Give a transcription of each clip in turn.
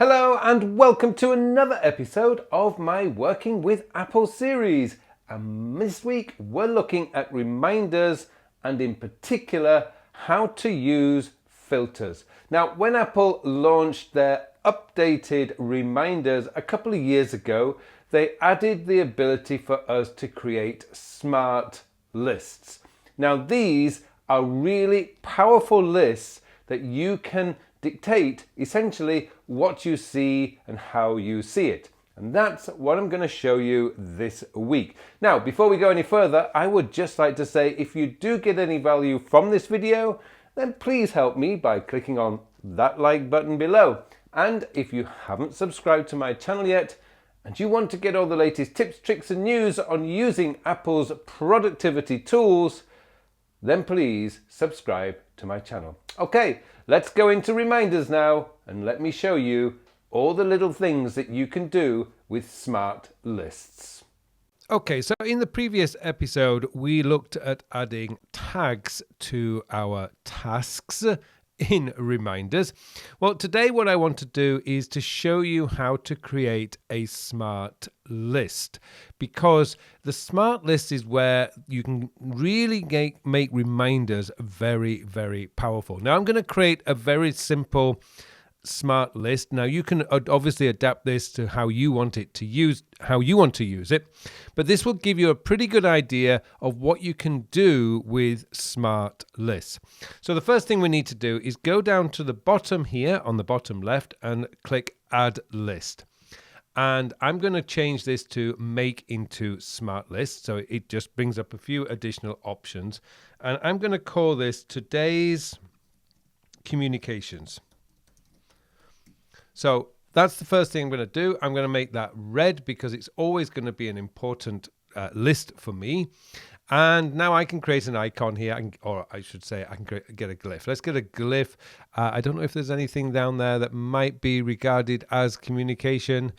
Hello and welcome to another episode of my Working with Apple series. And this week we're looking at reminders and in particular how to use filters. Now, when Apple launched their updated reminders a couple of years ago, they added the ability for us to create smart lists. Now, these are really powerful lists that you can dictate essentially what you see and how you see it. And that's what I'm going to show you this week. Now, before we go any further, I would just like to say if you do get any value from this video, then please help me by clicking on that like button below. And if you haven't subscribed to my channel yet, and you want to get all the latest tips, tricks and news on using Apple's productivity tools, then please subscribe to my channel. Okay, let's go into reminders now and let me show you all the little things that you can do with smart lists. Okay, so in the previous episode, we looked at adding tags to our tasks in reminders. Well, today what I want to do is to show you how to create a smart list, because the smart list is where you can really make reminders very, very powerful. Now, I'm going to create a very simple smart list. Now, you can obviously adapt this to how you want it to use, how you want to use it, but this will give you a pretty good idea of what you can do with smart lists. So the first thing we need to do is go down to the bottom here on the bottom left and click Add List. And I'm going to change this to Make into Smart List. So it just brings up a few additional options. And I'm going to call this Today's Communications. So that's the first thing I'm going to do. I'm going to make that red because it's always going to be an important list for me. And now I can create an icon here, or I should say I can get a glyph. Let's get a glyph. I don't know if there's anything down there that might be regarded as communication.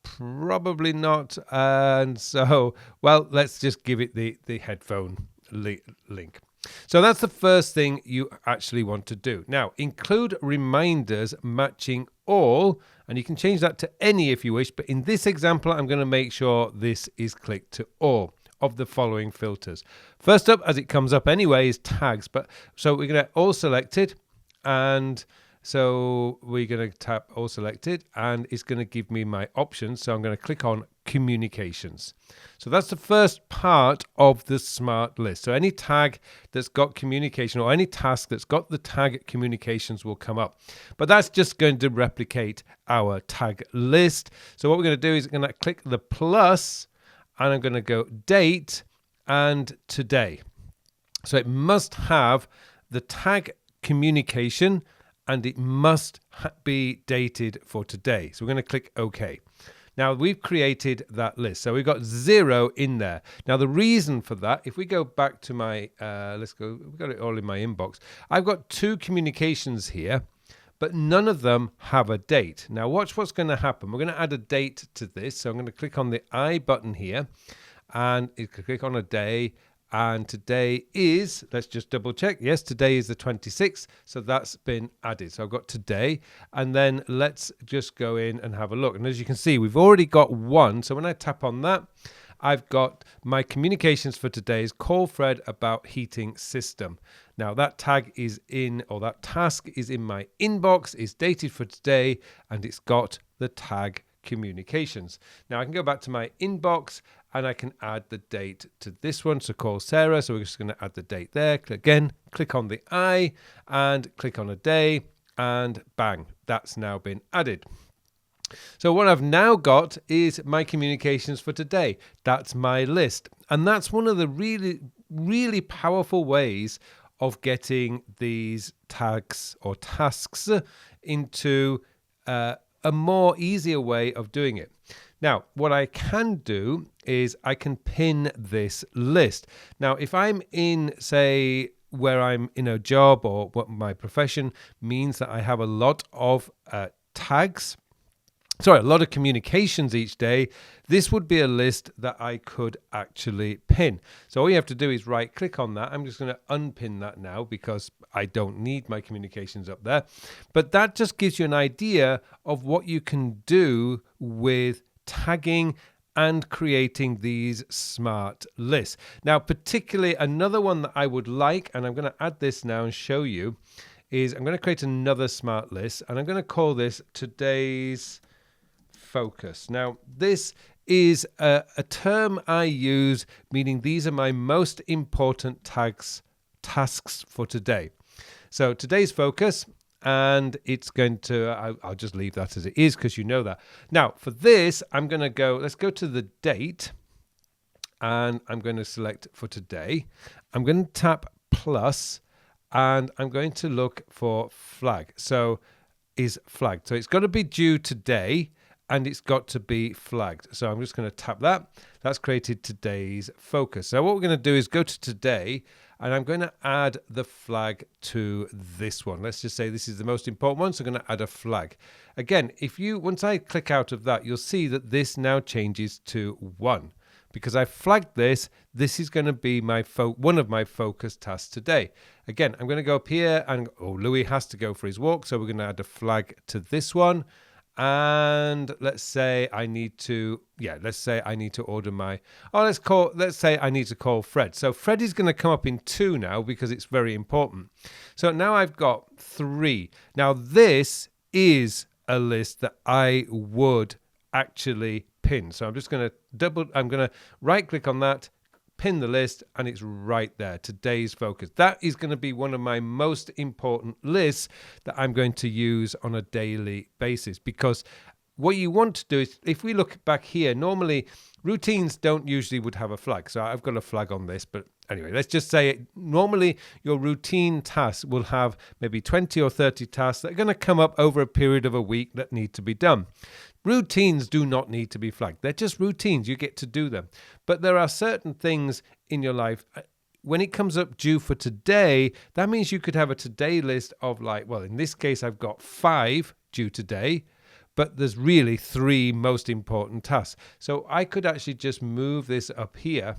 Probably not. And so, well, let's just give it the headphone link. So that's the first thing you actually want to do. Now, include reminders matching all, and you can change that to any if you wish, but in this example, I'm going to make sure this is clicked to all of the following filters. First up, as it comes up anyway, is tags. So we're going to all selected, and so we're going to tap all selected, and it's going to give me my options. So I'm going to click on communications. So that's the first part of the smart list. So any tag that's got communication or any task that's got the tag communications will come up. But that's just going to replicate our tag list. So what we're going to do is I'm going to click the plus and I'm going to go date and today. So it must have the tag communication and it must be dated for today. So we're going to click OK. Now we've created that list. So we've got 0 in there. Now the reason for that, if we go back to my, we've got it all in my inbox. I've got 2 communications here, but none of them have a date. Now watch what's going to happen. We're going to add a date to this. So I'm going to click on the I button here and click on a day. And today is, let's just double check. Yes, today is the 26th. So that's been added. So I've got today. And then let's just go in and have a look. And as you can see, we've already got 1. So when I tap on that, I've got my communications for today is call Fred about heating system. Now that tag is in, or that task is in my inbox, is dated for today, and it's got the tag communications. Now I can go back to my inbox and I can add the date to this one. So call Sarah. So we're just going to add the date there. Again, click on the I and click on a day and bang, that's now been added. So what I've now got is my communications for today. That's my list. And that's one of the really, really powerful ways of getting these tags or tasks into a more easier way of doing it. Now, what I can do is I can pin this list. Now, if I'm in, say, where I'm in a job or what my profession means that I have a lot of tags, a lot of communications each day, this would be a list that I could actually pin. So all you have to do is right click on that. I'm just going to unpin that now because I don't need my communications up there. But that just gives you an idea of what you can do with tagging and creating these smart lists. Now, particularly another one that I would like, and I'm going to add this now and show you, is I'm going to create another smart list, and I'm going to call this today's focus. Now, this is a term I use, meaning these are my most important tasks for today. So today's focus, and it's going to, I'll just leave that as it is because you know that. Now, for this, I'm going to go, let's go to the date, and I'm going to select for today. I'm going to tap plus, and I'm going to look for flag. So is flagged. So it's got to be due today, and it's got to be flagged. So I'm just going to tap that. That's created today's focus. So what we're going to do is go to today, and I'm going to add the flag to this one. Let's just say this is the most important one, so I'm going to add a flag. Again, once I click out of that, you'll see that this now changes to 1. Because I flagged this, this is going to be one of my focus tasks today. Again, I'm going to go up here, and Louis has to go for his walk, so we're going to add a flag to this one. And let's say I need to order let's say I need to call Fred. So Fred is going to come up in 2 now because it's very important. So now I've got 3. Now this is a list that I would actually pin. So I'm just going to right click on that, pin the list, and it's right there, today's focus. That is going to be one of my most important lists that I'm going to use on a daily basis, because what you want to do is, if we look back here, normally routines don't usually would have a flag. So I've got a flag on this, but anyway, let's just say normally your routine tasks will have maybe 20 or 30 tasks that are going to come up over a period of a week that need to be done. Routines do not need to be flagged. They're just routines. You get to do them. But there are certain things in your life, when it comes up due for today, that means you could have a today list of in this case, I've got 5 due today, but there's really 3 most important tasks. So I could actually just move this up here.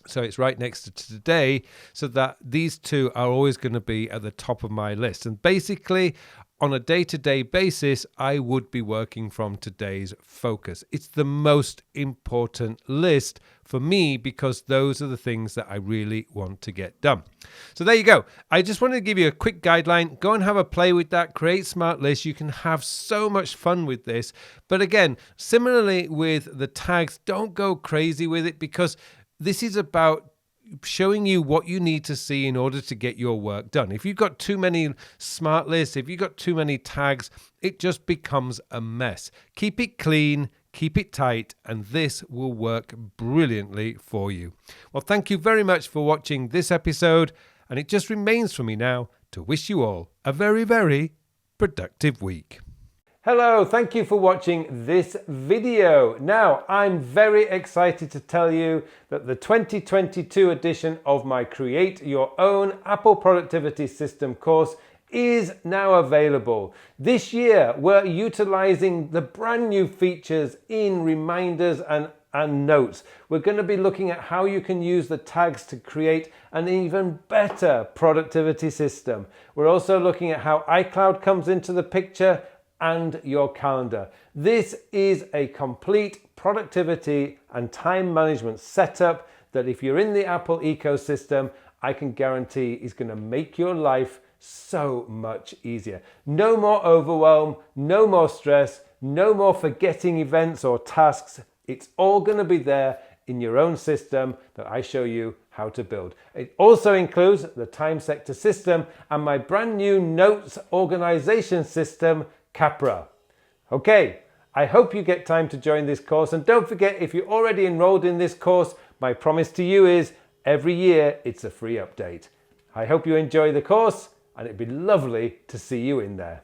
So it's right next to today, so that these 2 are always going to be at the top of my list. And basically, on a day-to-day basis, I would be working from today's focus. It's the most important list for me because those are the things that I really want to get done. So there you go. I just wanted to give you a quick guideline. Go and have a play with that. Create smart lists. You can have so much fun with this. But again, similarly with the tags, don't go crazy with it, because this is about showing you what you need to see in order to get your work done. If you've got too many smart lists, if you've got too many tags, it just becomes a mess. Keep it clean, keep it tight, and this will work brilliantly for you. Well, thank you very much for watching this episode, and it just remains for me now to wish you all a very, very productive week. Hello, thank you for watching this video. Now, I'm very excited to tell you that the 2022 edition of my Create Your Own Apple Productivity System course is now available. This year, we're utilizing the brand new features in reminders and notes. We're going to be looking at how you can use the tags to create an even better productivity system. We're also looking at how iCloud comes into the picture and your calendar. This is a complete productivity and time management setup that, if you're in the Apple ecosystem, I can guarantee is going to make your life so much easier. No more overwhelm, no more stress, no more forgetting events or tasks. It's all going to be there in your own system that I show you how to build. It also includes the time sector system and my brand new notes organization system, Capra. Okay, I hope you get time to join this course, and don't forget, if you're already enrolled in this course, my promise to you is every year it's a free update. I hope you enjoy the course, and it'd be lovely to see you in there.